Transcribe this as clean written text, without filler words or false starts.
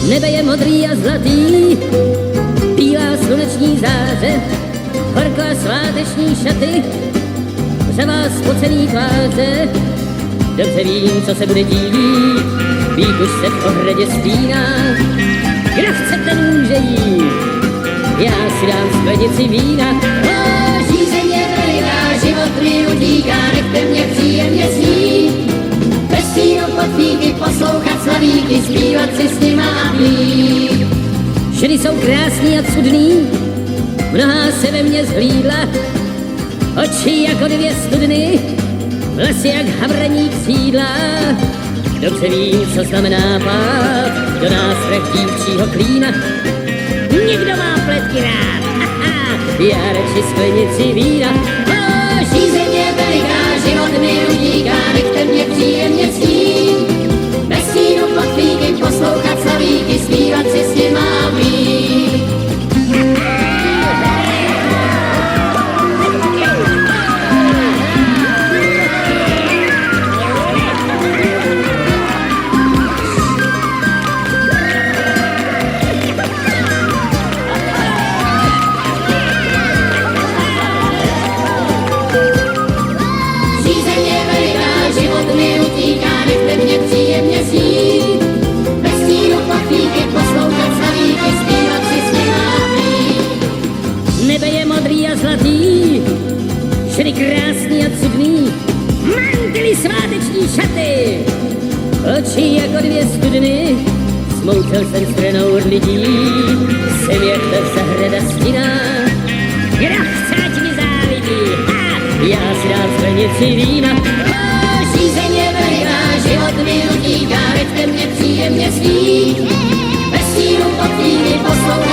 Nebe je modrý a zlatý, bílá sluneční záře, horká sváteční šaty, řevá spocený tváře. Dobře vím, co se bude dít, vík už se v ohradě spíná. Kdo chce, ten může jít, já si dám sklenici vína. Žízeně veliká, život mi utíká, nechte mě příjemně snít. Bez stínu pod víky poslouchat slavíky, zpívat si s nima a pít. Ženy jsou krásný a cudný, mnohá se ve mně zhlídla, oči jako dvě studny, vlasy jak havraní křídla. Dobře vím, co znamená pád do nástrah dívčího klína. Někdo má pletky rád, já radši sklenici vína. Žízeně veliká, život mi utíká, nechte mě příjemně snít. Bez stínu pod víky poslouchat slavíky, zpívat si s nima a pít. Nebe je modrý a zlatý, ženy krásný a cudný, mantily sváteční šaty, oči jako dvě studny. Smoučel jsem stranou od lidí, jsem jak ta zahrada stinná. Kdo chce, ať mi závidí, já si dám sklenici vína. Žízeně veliká, život mi utíká, nechte mě příjemně snít. Bez stínu pod víny poslouchat